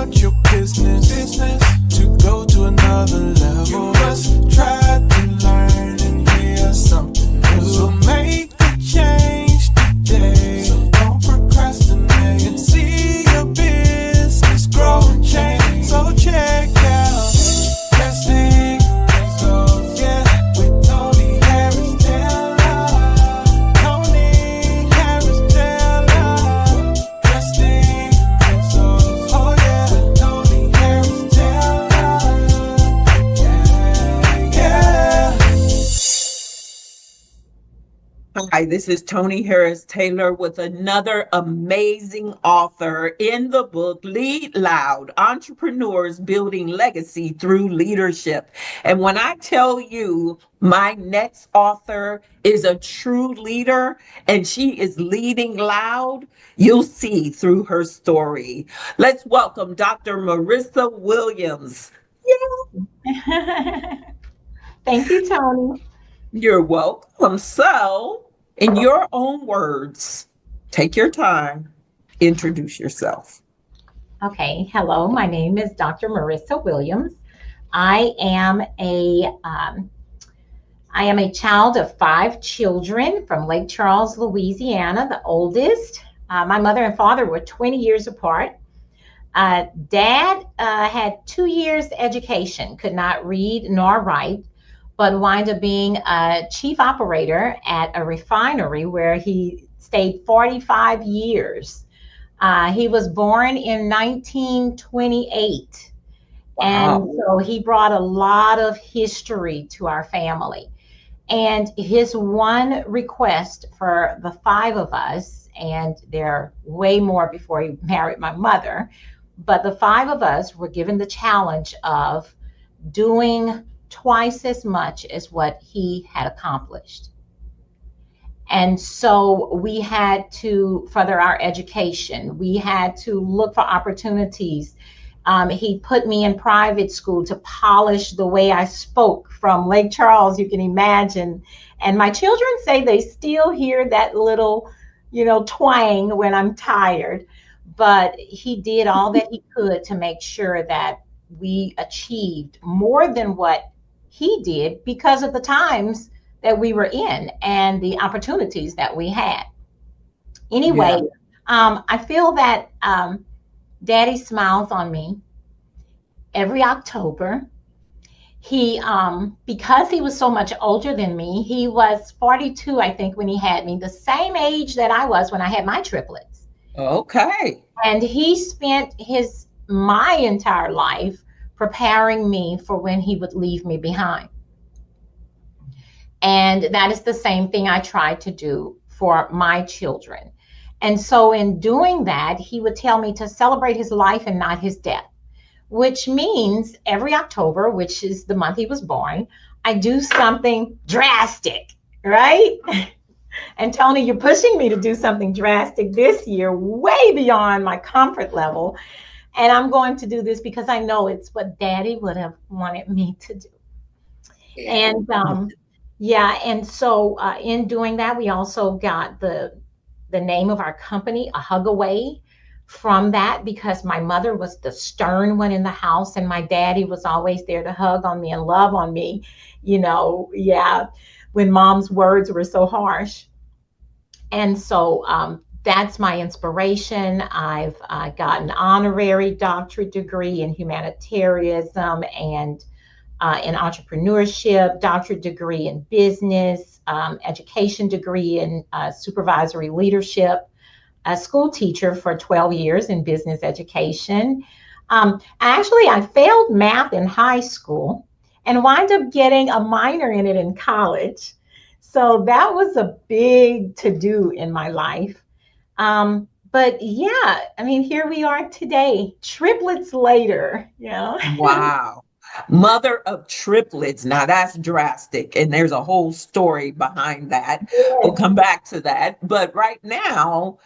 start your business to go to another level. You must try to learn and hear something new. So make the change today. So don't procrastinate and see your business grow and change. So check out Testing Results, yeah, with Toni Harris Taylor. Toni Harris Taylor. Testing Results, oh yeah, with Toni Harris Taylor. Yeah, yeah. Hi, this is Toni Harris Taylor with another amazing author in the book Lead Loud: Entrepreneurs Building Legacy Through Leadership. And when I tell you my next author is a true leader and she is leading loud, you'll see through her story. Let's welcome Dr. Marisa Williams. Thank you, Toni. You're welcome. So, in your own words, take your time, introduce yourself. Okay, hello. My name is Dr. Marisa Williams. I am a child of 5 children from Lake Charles, Louisiana, the oldest. My mother and father were 20 years apart. Dad had 2 years education, could not read nor write, but wound up being a chief operator at a refinery where he stayed 45 years. He was born in 1928. Wow. And so he brought a lot of history to our family. And his one request for the 5 of us, and there are way more before he married my mother, but the 5 of us were given the challenge of doing twice as much as what he had accomplished. And so we had to further our education. We had to look for opportunities. He put me in private school to polish the way I spoke from Lake Charles, you can imagine. And my children say they still hear that little, twang when I'm tired. But he did all that he could to make sure that we achieved more than what he did because of the times that we were in and the opportunities that we had. Anyway, I feel that Daddy smiles on me every October. He, because he was so much older than me, he was 42, I think, when he had me, the same age that I was when I had my triplets. Okay. And he spent my entire life preparing me for when he would leave me behind. And that is the same thing I tried to do for my children. And so in doing that, he would tell me to celebrate his life and not his death, which means every October, which is the month he was born, I do something drastic, right? And Toni, you're pushing me to do something drastic this year, way beyond my comfort level. And I'm going to do this because I know it's what Daddy would have wanted me to do. And and so in doing that, we also got the name of our company, A Hug Away, from that, because my mother was the stern one in the house and my daddy was always there to hug on me and love on me, when mom's words were so harsh. And so that's my inspiration. I've got an honorary doctorate degree in humanitarianism and in entrepreneurship, doctorate degree in business, education degree in supervisory leadership, a school teacher for 12 years in business education. Actually, I failed math in high school and wound up getting a minor in it in college. So that was a big to-do in my life. But yeah, here we are today, triplets later, Wow. Mother of triplets. Now that's drastic. And there's a whole story behind that. We'll come back to that. But right now,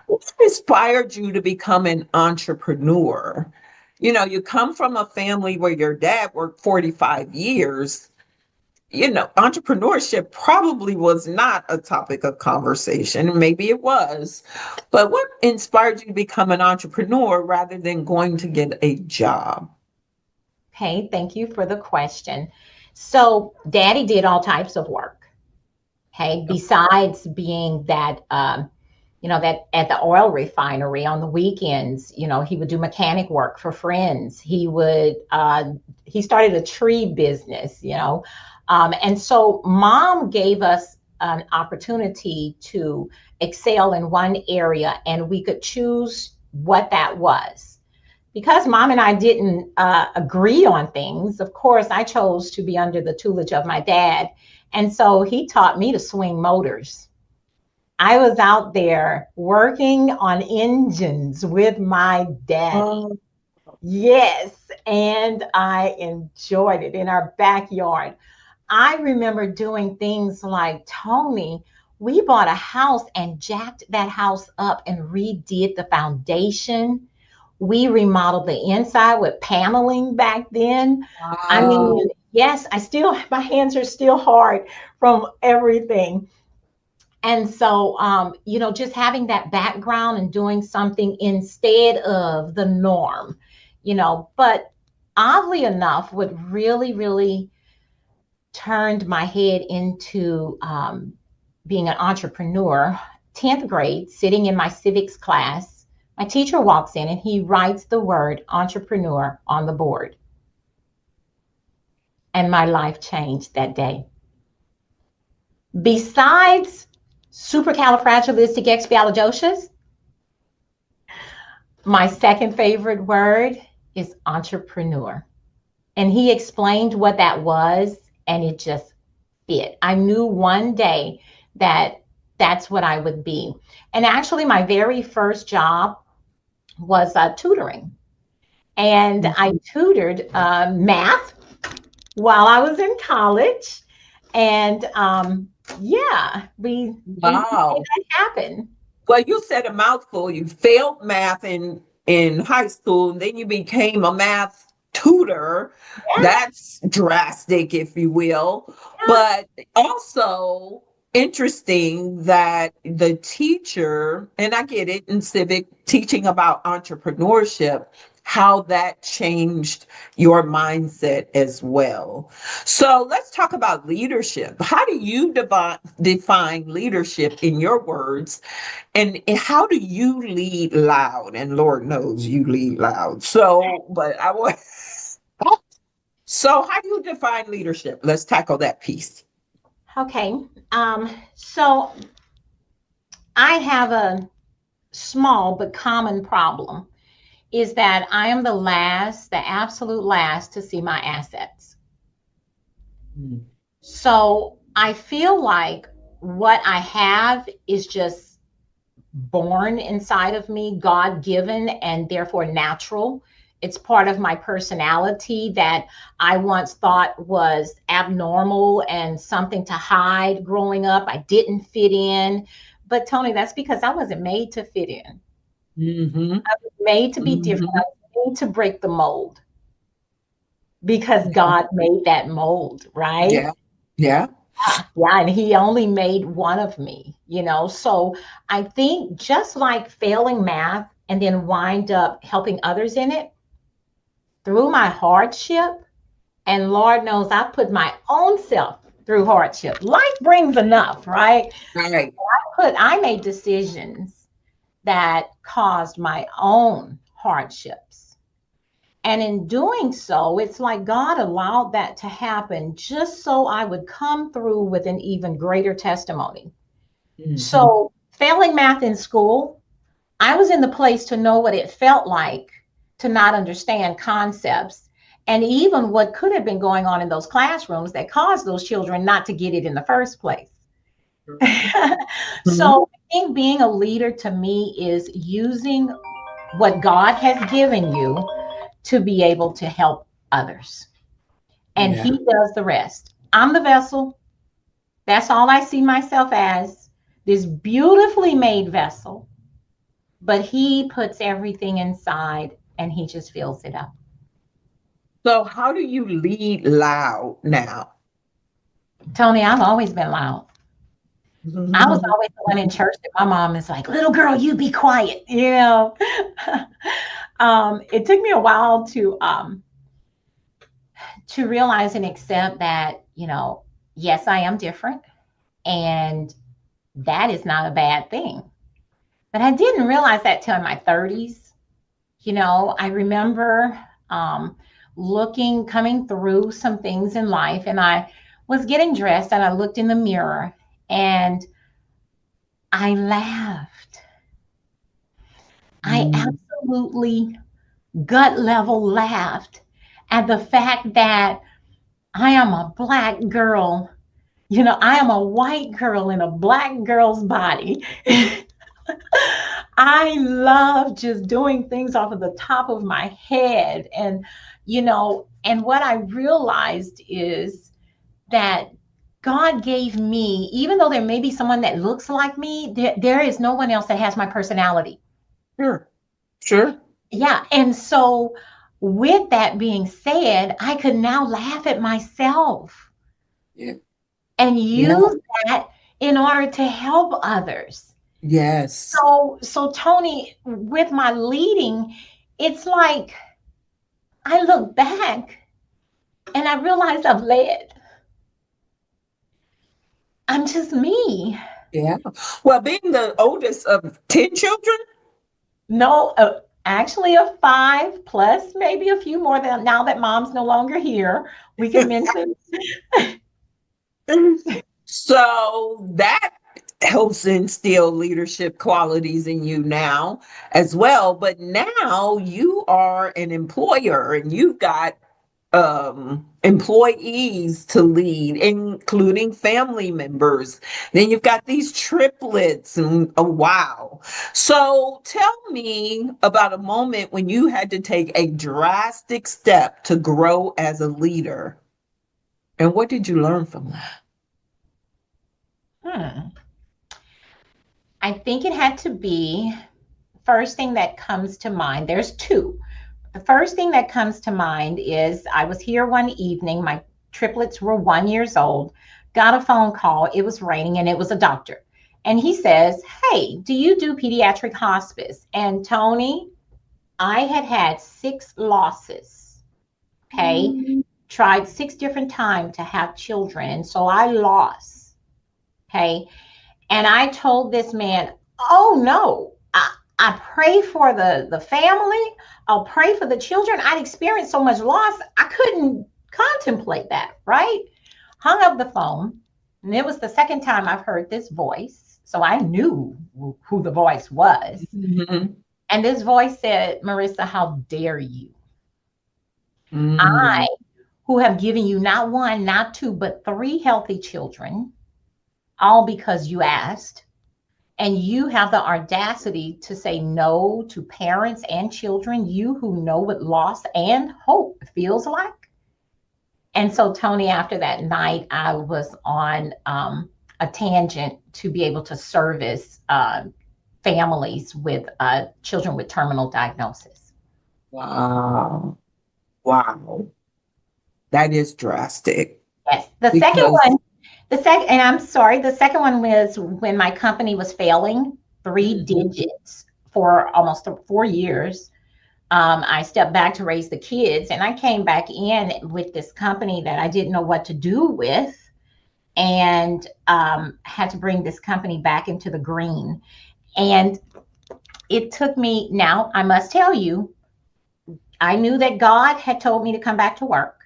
what inspired you to become an entrepreneur? You come from a family where your dad worked 45 years. entrepreneurship probably was not a topic of conversation. Maybe it was. But what inspired you to become an entrepreneur rather than going to get a job? Okay, thank you for the question. So, Daddy did all types of work. Okay, besides being that, that at the oil refinery on the weekends, he would do mechanic work for friends. He started a tree business, and so Mom gave us an opportunity to excel in one area, and we could choose what that was. Because Mom and I didn't agree on things, of course, I chose to be under the tutelage of my dad. And so he taught me to swing motors. I was out there working on engines with my daddy. Oh, Yes, and I enjoyed it in our backyard. I remember doing things like, Toni, we bought a house and jacked that house up and redid the foundation. We remodeled the inside with paneling back then. I wow. mean, yes, my hands are still hard from everything. And so, just having that background and doing something instead of the norm, but oddly enough, what really, really turned my head into being an entrepreneur, 10th grade, sitting in my civics class, my teacher walks in and he writes the word entrepreneur on the board. And my life changed that day. Besides supercalifragilisticexpialidocious, my second favorite word is entrepreneur. And he explained what that was, and it just fit. I knew one day that that's what I would be. And actually, my very first job was tutoring. And I tutored math while I was in college. And we made Wow. that happen. Well, you said a mouthful. You failed math in high school, and then you became a math tutor. Yeah, That's drastic, if you will. But also interesting that the teacher, and I get it in civic teaching about entrepreneurship, how that changed your mindset as well. So let's talk about leadership. How do you define leadership in your words? And how do you lead loud? And Lord knows you lead loud. So how do you define leadership? Let's tackle that piece. okay. So I have a small but common problem is that I am the absolute last to see my assets. Mm. So I feel like what I have is just born inside of me, God given, and therefore natural. It's part of my personality that I once thought was abnormal and something to hide growing up. I didn't fit in. But Toni, that's because I wasn't made to fit in. Mm-hmm. I was made to be different. Mm-hmm. I was made to break the mold because God made that mold, right? Yeah. Yeah. Yeah, and he only made one of me. So I think just like failing math and then wind up helping others in it through my hardship, and Lord knows I put my own self through hardship. Life brings enough, right? Right. I made decisions that caused my own hardships. And in doing so, it's like God allowed that to happen just so I would come through with an even greater testimony. Mm-hmm. So, failing math in school, I was in the place to know what it felt like to not understand concepts and even what could have been going on in those classrooms that caused those children not to get it in the first place. Mm-hmm. So, I think being a leader to me is using what God has given you to be able to help others. And Yeah. he does the rest. I'm the vessel. That's all I see myself as, this beautifully made vessel. But he puts everything inside and he just fills it up. So how do you lead loud now? Tony, I've always been loud. I was Mhm. always the one in church that my mom is like, little girl, you be quiet, It took me a while to realize and accept that, yes, I am different, and that is not a bad thing. But I didn't realize that till in my 30s. I remember um, coming through some things in life, and I was getting dressed and I looked in the mirror and I laughed. I Mm. absolutely gut level laughed at the fact that I am a black girl. I am a white girl in a black girl's body. I love just doing things off of the top of my head. And what I realized is that God gave me, even though there may be someone that looks like me, there is no one else that has my personality. Sure. Sure. Yeah. And so, with that being said, I could now laugh at myself Yeah. and Yeah. use that in order to help others. Yes. So Tony, with my leading, it's like I look back and I realize I've led. I'm just me. Yeah. Well, being the oldest of 10 children. No, actually a five plus maybe a few more than now that mom's no longer here. We can mention. So that helps instill leadership qualities in you now as well. But now you are an employer and you've got employees to lead, including family members. Then you've got these triplets, and oh, wow. So tell me about a moment when you had to take a drastic step to grow as a leader. And what did you learn from that? Hmm. I think it had to be first thing that comes to mind. There's two. The first thing that comes to mind is I was here one evening. My triplets were 1 years old. Got a phone call. It was raining and it was a doctor. And he says, "Hey, do you do pediatric hospice?" And Tony, I had 6 losses. Okay. Tried 6 different times to have children. And so I lost. Okay. And I told this man, "Oh no, I pray for the family. I'll pray for the children." I'd experienced so much loss, I couldn't contemplate that, right? Hung up the phone. And it was the second time I've heard this voice. So I knew who the voice was. Mhm. And this voice said, "Marisa, how dare you? Mm. I, who have given you not one, not two, but 3 healthy children, all because you asked. And you have the audacity to say no to parents and children, you who know what loss and hope feels like." And so, Tony, after that night, I was on a tangent to be able to service families with children with terminal diagnosis. Wow. Wow. That is drastic Yes. The second because one, and I'm sorry, the second one was when my company was failing three Mhm. digits for almost 4 years. I stepped back to raise the kids, and I came back in with this company that I didn't know what to do with, and had to bring this company back into the green. And it took me, now I must tell you, I knew that God had told me to come back to work.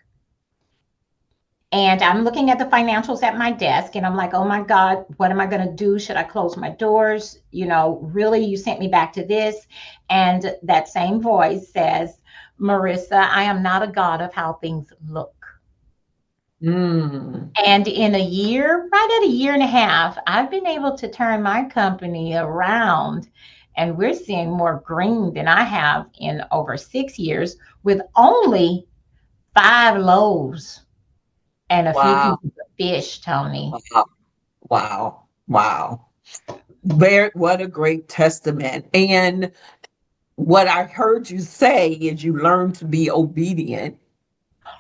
And I'm looking at the financials at my desk and I'm like, "Oh my God, what am I going to do? Should I close my doors? Really, you sent me back to this." And that same voice says, "Marisa, I am not a God of how things look." Mm. And in a year, right at a year and a half, I've been able to turn my company around. And we're seeing more green than I have in over 6 years with only 5 loaves and a few Wow. pieces of fish, Tony. Wow. Wow. Wow. Very, what a great testament. And what I heard you say is you learn to be obedient.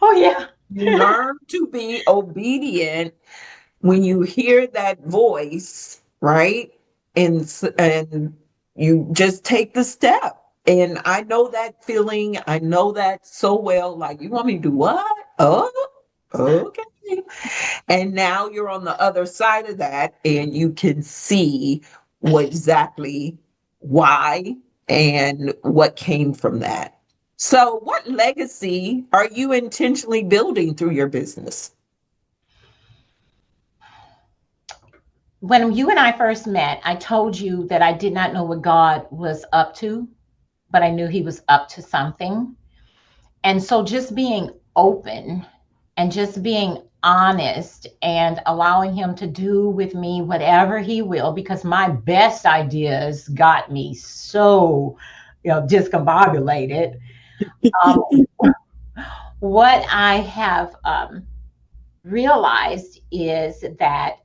Oh, yeah. You learn to be obedient when you hear that voice, right? And you just take the step. And I know that feeling. I know that so well. Like, you want me to do what? Oh, okay. And now you're on the other side of that, and you can see what exactly why and what came from that. So, what legacy are you intentionally building through your business? When you and I first met, I told you that I did not know what God was up to, but I knew he was up to something. And so just being open and just being honest and allowing him to do with me whatever he will, because my best ideas got me so, discombobulated. Um, what I have realized is that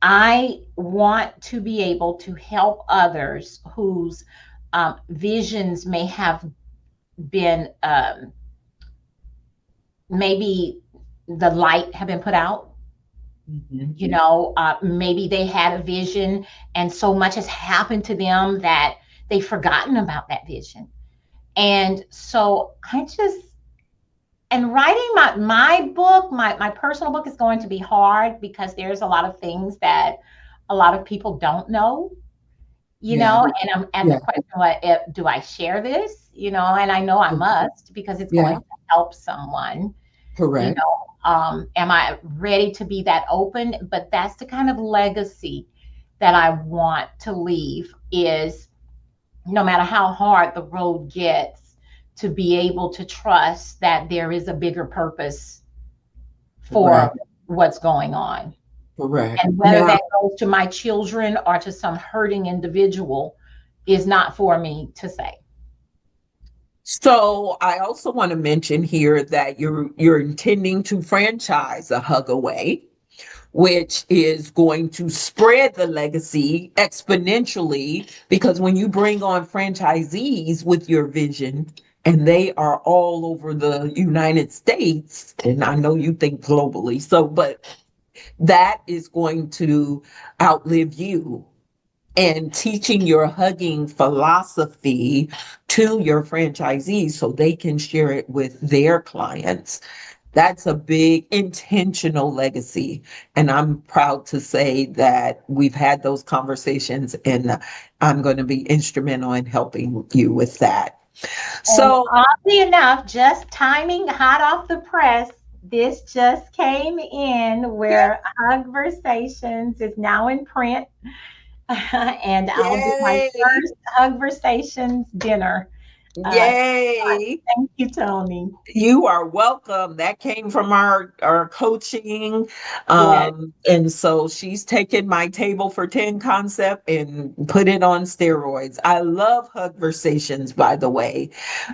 I want to be able to help others whose visions may have been maybe the light have been put out. Mhm. Maybe they had a vision and so much has happened to them that they've forgotten about that vision. And so and writing my book, my personal book, is going to be hard because there's a lot of things that a lot of people don't know, Yeah, and I'm at the yeah, question, do I share this? And I know I must, because it's going yeah, to help someone. you correct. know am I ready to be that open? But that's the kind of legacy that I want to leave, is no matter how hard the road gets, to be able to trust that there is a bigger purpose for Correct. what's going on. Correct. And whether Now, that goes to my children or to some hurting individual is not for me to say. so I also want to mention here that you're intending to franchise a Hug Away, which is going to spread the legacy exponentially, because when you bring on franchisees with your vision and they are all over the United States, and I know you think globally, so but that is going to outlive you. And teaching your hugging philosophy to your franchisees so they can share it with their clients. That's a big intentional legacy. And I'm proud to say that we've had those conversations, and I'm going to be instrumental in helping you with that. And So, oddly enough, just timing hot off the press, this just came in where Hugversations is now in print. And I'll do my yay, first Hugversations dinner. Uh, yay. Thank you, Toni. You are welcome. That came from our coaching. Yes. And so she's taken my table for 10 concept and put it on steroids. I love Hugversations, by the way,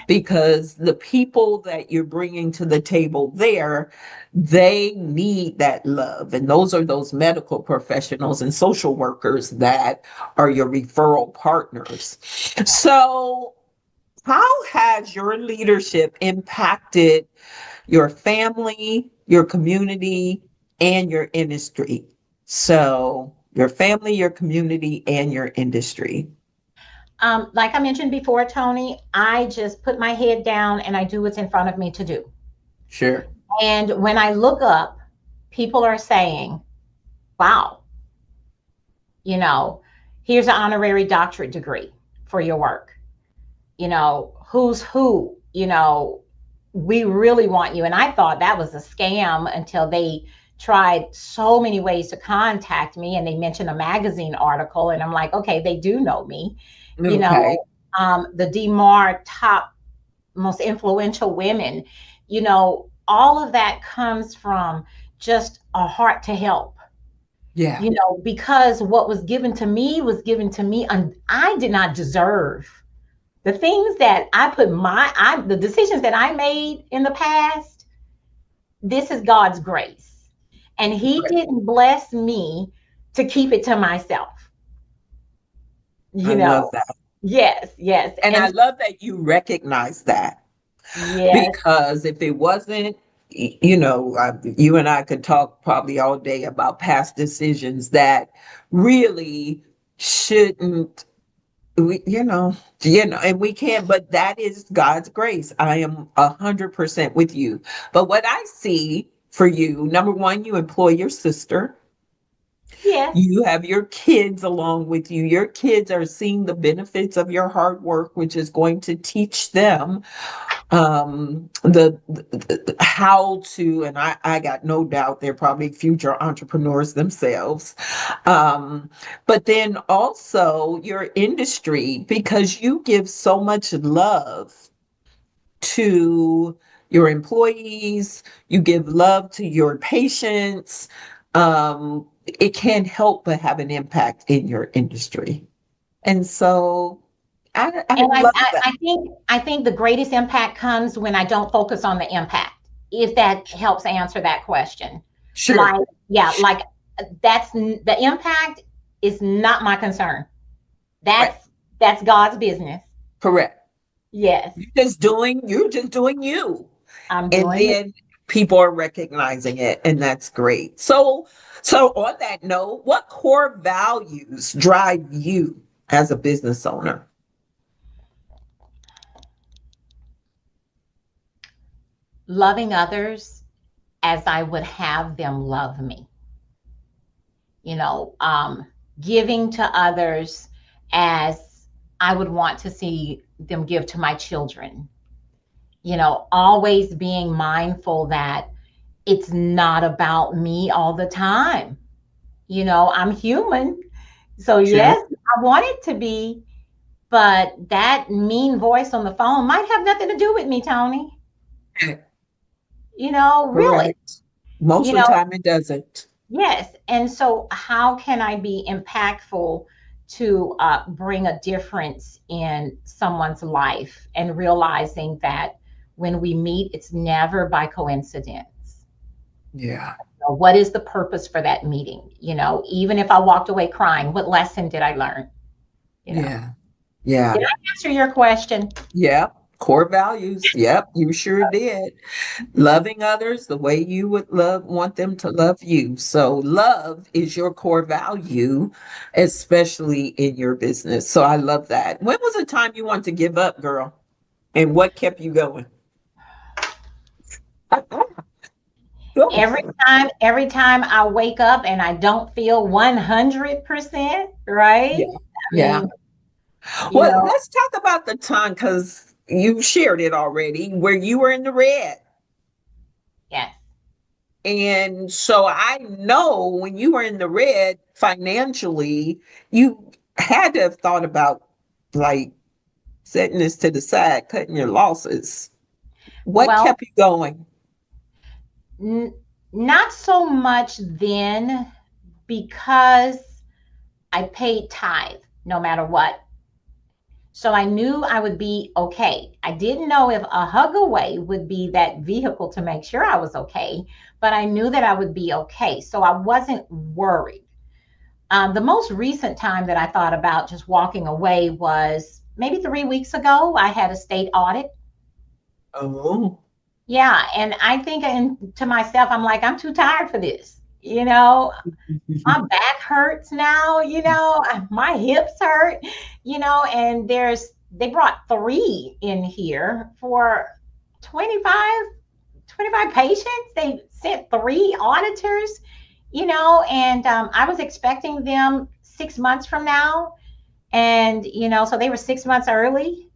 because the people that you're bringing to the table there, they need that love. And those are those medical professionals and social workers that are your referral partners. So, how has your leadership impacted your family, your community, and your industry? So, your family, your community, and your industry. Like I mentioned before, Toni, I just put my head down and I do what's in front of me to do. Sure. And when I look up, people are saying, wow, you know, here's an honorary doctorate degree for your work. Who's who, we really want you. And I thought that was a scam until they tried so many ways to contact me, and they mentioned a magazine article. And I'm like, okay, they do know me. You Okay. know, the DMAR top most influential women, all of that comes from just a heart to help. Yeah. Because what was given to me was given to me, and I did not deserve the things that I put the decisions that I made in the past. This is God's grace, and He Right. didn't bless me to keep it to myself. I You love know, that. yes, yes, And I and love that you recognize that. Yes. Because if it wasn't, you and I could talk probably all day about past decisions that really shouldn't, and we can't, but that is God's grace. I am 100% with you. But what I see for you, number one, you employ your sister. Yes. You have your kids along with you. Your kids are seeing the benefits of your hard work, which is going to teach them how to, and I got no doubt they're probably future entrepreneurs themselves. But then also your industry, because you give so much love to your employees, you give love to your patients. It can't help but have an impact in your industry. And so I And love that. I think the greatest impact comes when I don't focus on the impact, if that helps answer that question. Sure. Like, yeah, like the impact is not my concern. Right. That's God's business. Correct. Yes, You're just doing you. I'm And doing it. then people are recognizing it, and that's great. So on that note, what core values drive you as a business owner? Loving others as I would have them love me. You know, giving to others as I would want to see them give to my children. You know, always being mindful that it's not about me all the time. You know, I'm human. So, Sure. yes, I want it to be, but that mean voice on the phone might have nothing to do with me, Tony. You know, really. Correct. Most You of the know, time it doesn't. yes. And so, how can I be impactful to bring a difference in someone's life and realizing that when we meet, it's never by coincidence? Yeah. What is the purpose for that meeting? You know, even if I walked away crying, what lesson did I learn? You know, Yeah. Yeah. did I answer your question? Yep. Core values. Yep. You sure did. Loving others the way you would want them to love you. So love is your core value, especially in your business. So I love that. When was the time you want to give up, girl? And what kept you going? Go. Every time I wake up and I don't feel 100%, Yeah. right? I Yeah. mean, you Well, know, let's talk about the time because you shared it already where you were in the red. yes. And so I know when you were in the red financially, you had to have thought about like setting this to the side, cutting your losses. What Well, kept you going? n- not so much then because I paid tithe no matter what. So I knew I would be okay. I didn't know if a hug away would be that vehicle to make sure I was okay, but I knew that I would be okay. So I wasn't worried. The most recent time that I thought about just walking away was maybe 3 weeks ago. I had a state audit. Oh, Yeah. And I think to myself, I'm like, I'm too tired for this. You know, my back hurts now, my hips hurt, and they brought three in here for 25 25 patients. They sent three auditors, and I was expecting them 6 months from now. And, so they were 6 months early,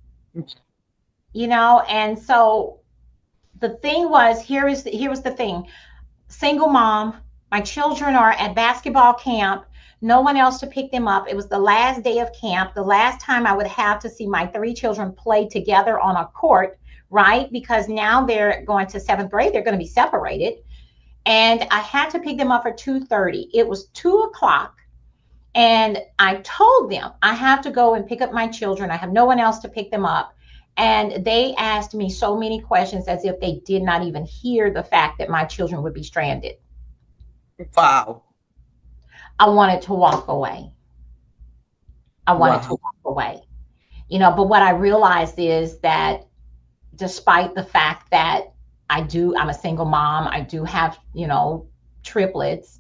and so the thing was, here was the thing. Single mom, my children are at basketball camp, no one else to pick them up. It was the last day of camp, the last time I would have to see my three children play together on a court, right? Because now they're going to seventh grade, they're going to be separated. And I had to pick them up for 2:30. It was 2 o'clock. And I told them I have to go and pick up my children. I have no one else to pick them up. And they asked me so many questions as if they did not even hear the fact that my children would be stranded. wow. I wanted to walk away. I wanted to Wow. walk away. But what I realized is that despite the fact that I'm a single mom, I do have, triplets.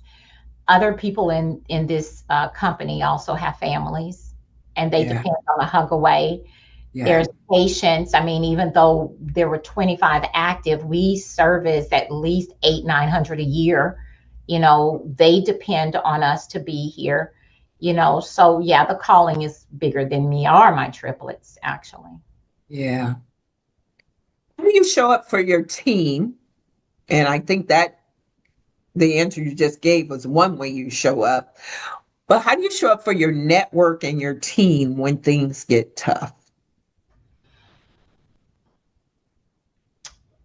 Other people in this company also have families, and they Yeah. depend on a hug away. Yeah. There's patients. I mean, even though there were 25 active, we service at least 900 a year. They depend on us to be here. So yeah, the calling is bigger than me or my triplets, actually. Yeah. How do you show up for your team? And I think that the answer you just gave was one way you show up. But how do you show up for your network and your team when things get tough?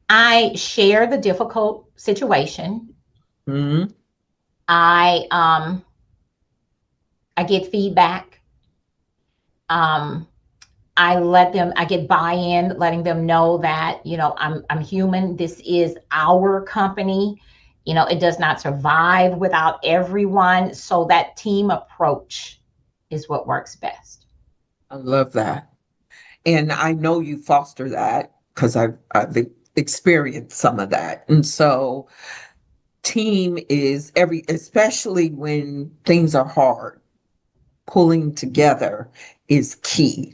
I share the difficult situation. Hmm. I get feedback. I get buy-in, letting them know that, I'm human. This is our company. It does not survive without everyone. So that team approach is what works best. I love that. And I know you foster that because I've experienced some of that. And so team is especially when things are hard, pulling together is key.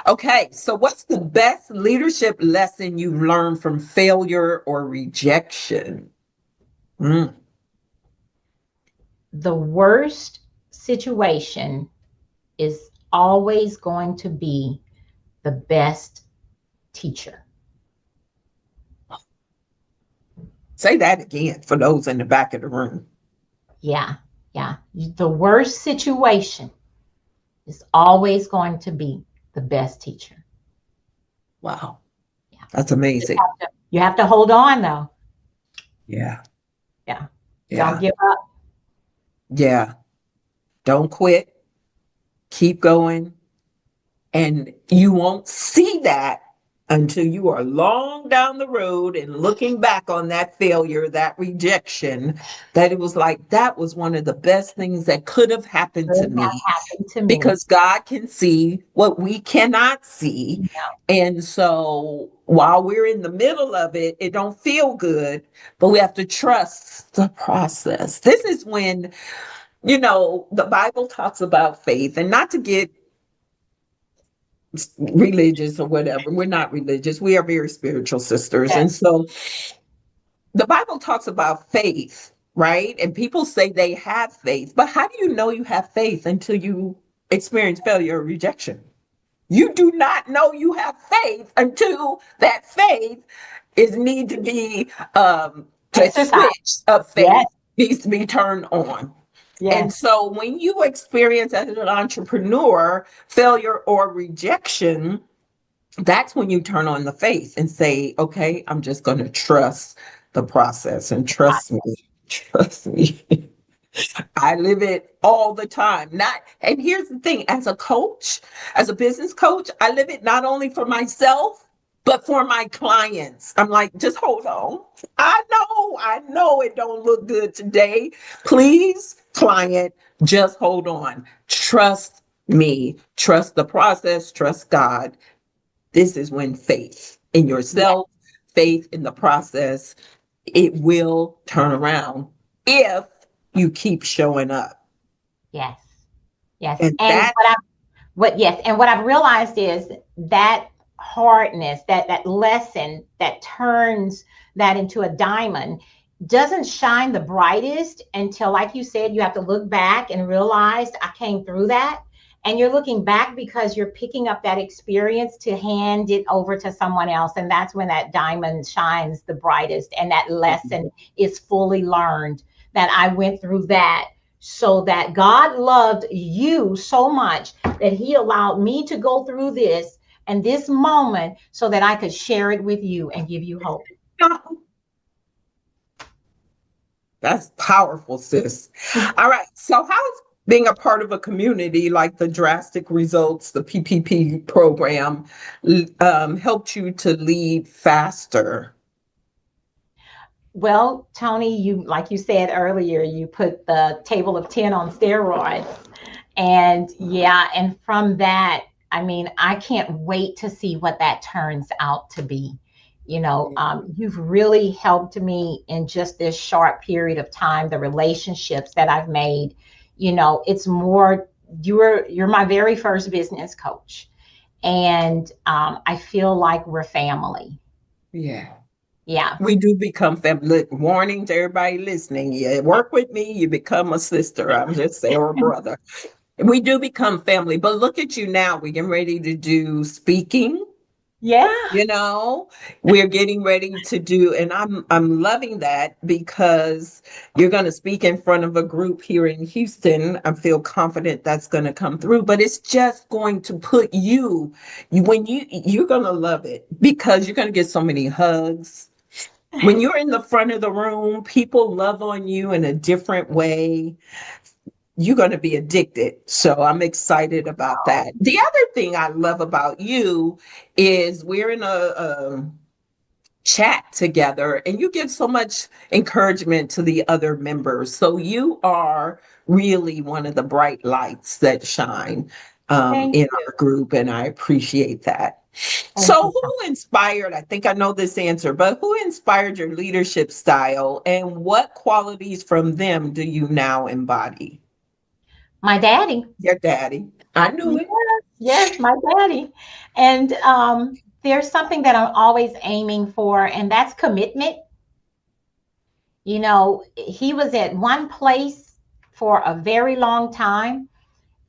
Okay, so what's the best leadership lesson you've learned from failure or rejection? Mm. The worst situation is always going to be the best teacher. Say that again for those in the back of the room. Yeah. The worst situation is always going to be the best teacher. Wow. Yeah. That's amazing. You have to hold on, though. Yeah. Yeah. Yeah. Don't give up. Yeah. Don't quit. Keep going. And you won't see that until you are long down the road and looking back on that failure, that rejection, that it was like, that was one of the best things that could have happened to me. Because God can see what we cannot see. Yeah. And so while we're in the middle of it, it don't feel good, but we have to trust the process. This is when, the Bible talks about faith, and not to get religious or whatever. We're not religious. We are very spiritual sisters. Yeah. And so the Bible talks about faith, right? And people say they have faith, but how do you know you have faith until you experience failure or rejection? You do not know you have faith until that faith is need to be the switch of faith needs to be turned on. Yes. And so when you experience as an entrepreneur failure or rejection, that's when you turn on the faith and say, okay, I'm just going to trust the process and trust me. Trust me. I live it all the time. And here's the thing, as a coach, as a business coach, I live it not only for myself, but for my clients. I'm like, just hold on. I know it don't look good today. Please, client, just hold on. Trust me. Trust the process. Trust God. This is when faith in yourself, faith in the process, it will turn around if you keep showing up. Yes. And what I've realized is that hardness, that lesson that turns that into a diamond doesn't shine the brightest until, like you said, you have to look back and realize I came through that. And you're looking back because you're picking up that experience to hand it over to someone else. And that's when that diamond shines the brightest. And that lesson is fully learned, that I went through that, so that God loved you so much that he allowed me to go through this and this moment so that I could share it with you and give you hope. That's powerful, sis. All right. So how's being a part of a community like the Drastic Results, the PPP program, helped you to lead faster? Well, Toni, like you said earlier, you put the table of 10 on steroids. And and from that, I mean, I can't wait to see what that turns out to be. You've really helped me in just this short period of time. The relationships that I've made, it's more, you're my very first business coach. And I feel like we're family. Yeah. Yeah. We do become family. Look, warning to everybody listening. You work with me, you become a sister. I'm just saying, or a brother. We do become family. But look at you now. We're getting ready to do speaking. Yeah. We're getting ready to do, and I'm loving that because you're going to speak in front of a group here in Houston. I feel confident that's going to come through, but it's just going to put you're going to love it because you're going to get so many hugs. When you're in the front of the room, people love on you in a different way. You're going to be addicted. So I'm excited about that. The other thing I love about you is we're in a chat together and you give so much encouragement to the other members. So you are really one of the bright lights that shine Thank in you. our group. And I appreciate that. Thank So you. who inspired, I think I know this answer, but who inspired your leadership style and what qualities from them do you now embody? My daddy. Your daddy. I knew Yes, it. yes, my daddy. And there's something that I'm always aiming for, and that's commitment. He was at one place for a very long time.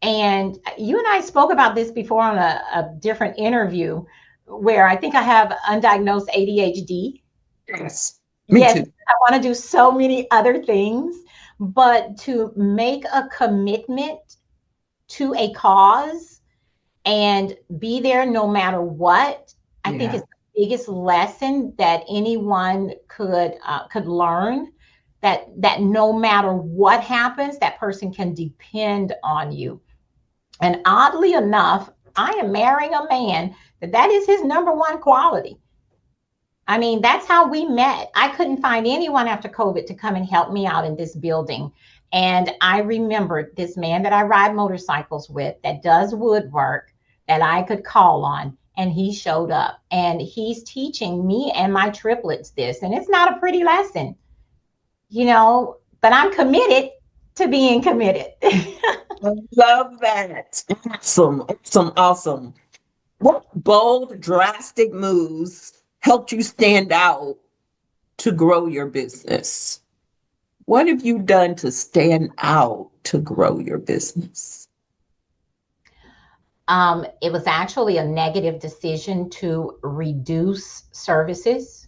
And you and I spoke about this before on a different interview where I think I have undiagnosed ADHD. Yes. Me Yes, too. I want to do so many other things, but to make a commitment to a cause and be there no matter what, I think Yeah. is the biggest lesson that anyone could learn. That no matter what happens, that person can depend on you. And oddly enough, I am marrying a man that is his number one quality. I mean, that's how we met. I couldn't find anyone after COVID to come and help me out in this building. And I remembered this man that I ride motorcycles with that does woodwork that I could call on. And he showed up and he's teaching me and my triplets this. And it's not a pretty lesson, but I'm committed to being committed. I love that. Awesome. Awesome. Awesome. What bold, drastic moves helped you stand out to grow your business? What have you done to stand out to grow your business? It was actually a negative decision to reduce services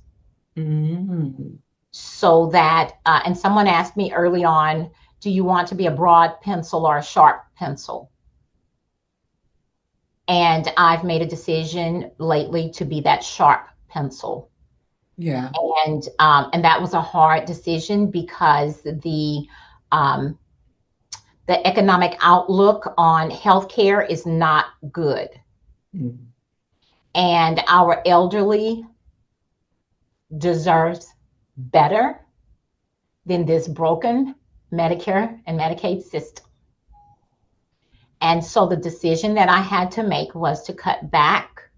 Mm. so that, and someone asked me early on, do you want to be a broad pencil or a sharp pencil? And I've made a decision lately to be that sharp pencil. Yeah. And that was a hard decision because the economic outlook on healthcare is not good. Mm. And our elderly deserves better than this broken Medicare and Medicaid system. And so the decision that I had to make was to cut back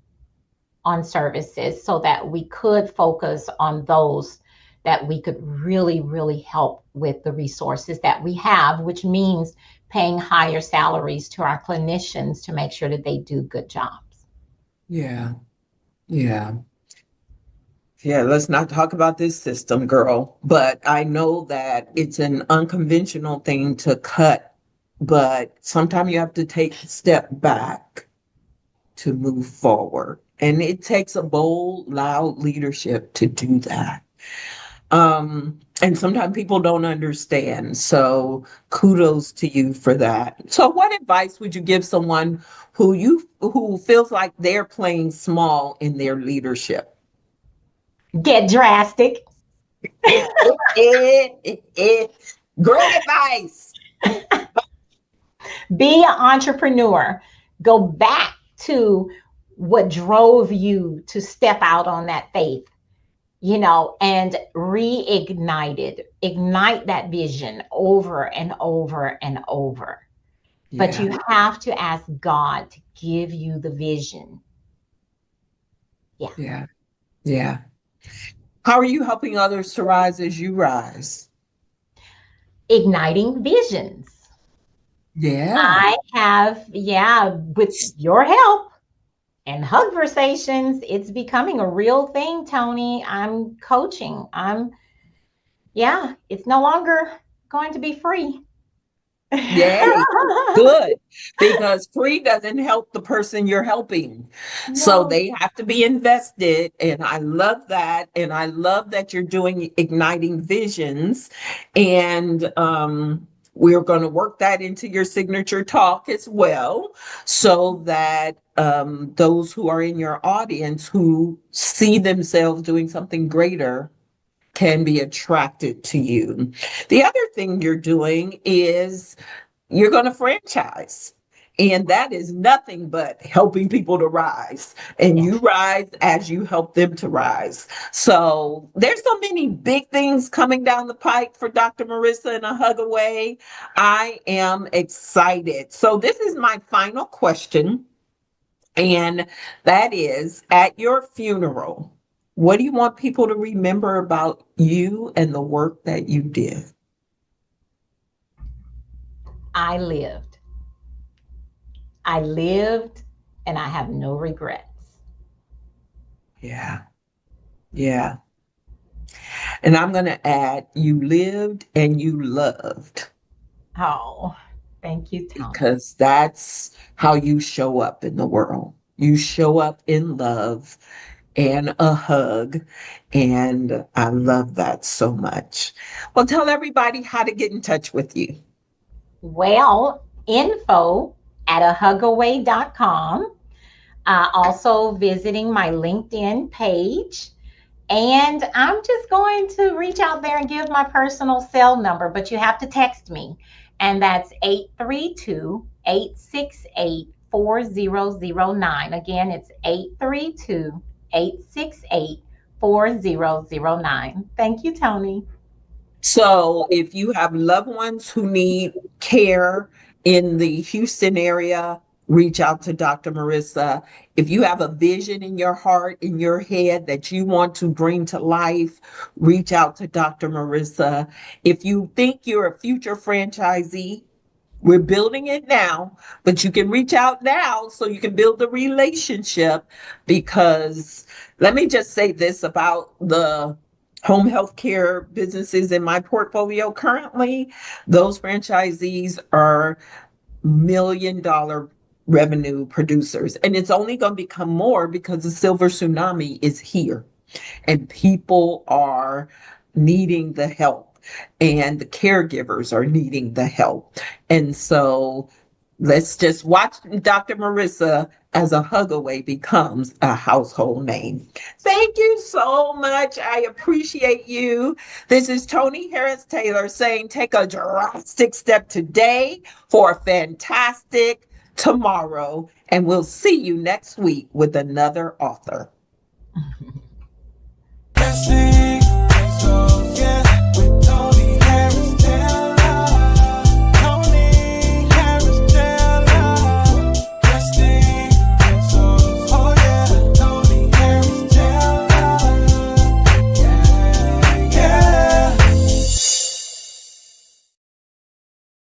on services so that we could focus on those that we could really, really help with the resources that we have, which means paying higher salaries to our clinicians to make sure that they do good jobs. Yeah. Yeah. Yeah, let's not talk about this system, girl. But I know that it's an unconventional thing to cut, but sometimes you have to take a step back to move forward. And it takes a bold, loud leadership to do that. And sometimes people don't understand. So kudos to you for that. So what advice would you give someone who feels like they're playing small in their leadership? Get drastic. Great advice. Be an entrepreneur. Go back to what drove you to step out on that faith, and ignite that vision over and over and over. But you have to ask God to give you the vision. Yeah. Yeah. How are you helping others to rise as you rise? Igniting visions. Yeah. I have, yeah, with your help and hugversations, it's becoming a real thing, Toni. I'm coaching. Yeah, it's no longer going to be free. Yay. Good. Because free doesn't help the person you're helping. So No. they have to be invested. And I love that. And I love that you're doing igniting visions. And we're going to work that into your signature talk as well, so that those who are in your audience who see themselves doing something greater can be attracted to you. The other thing you're doing is you're going to franchise. And that is nothing but helping people to rise. And Yes. you rise as you help them to rise. So there's so many big things coming down the pike for Dr. Marisa and a hug away. I am excited. So this is my final question. And that is, at your funeral, what do you want people to remember about you and the work that you did? I lived. I lived and I have no regrets. Yeah. Yeah. And I'm going to add, you lived and you loved, Oh, thank you, Toni. because that's how you show up in the world. You show up in love and a hug. And I love that so much. Well, tell everybody how to get in touch with you. Well, info at ahugaway.com. Also visiting my LinkedIn page. And I'm just going to reach out there and give my personal cell number, but you have to text me. And that's 832-868-4009. Again, it's 832-868-4009. Thank you, Toni. So if you have loved ones who need care in the Houston area, reach out to Dr. Marisa. If you have a vision in your heart, in your head that you want to bring to life, reach out to Dr. Marisa. If you think you're a future franchisee, we're building it now, but you can reach out now so you can build a relationship. Because let me just say this about the home health care businesses in my portfolio currently: those franchisees are $1 million revenue producers. And it's only going to become more because the silver tsunami is here and people are needing the help and the caregivers are needing the help. And so let's just watch Dr. Marisa as a hug away becomes a household name. Thank you so much. I appreciate you. This is Toni Harris Taylor saying take a drastic step today for a fantastic tomorrow. And we'll see you next week with another author. Best thing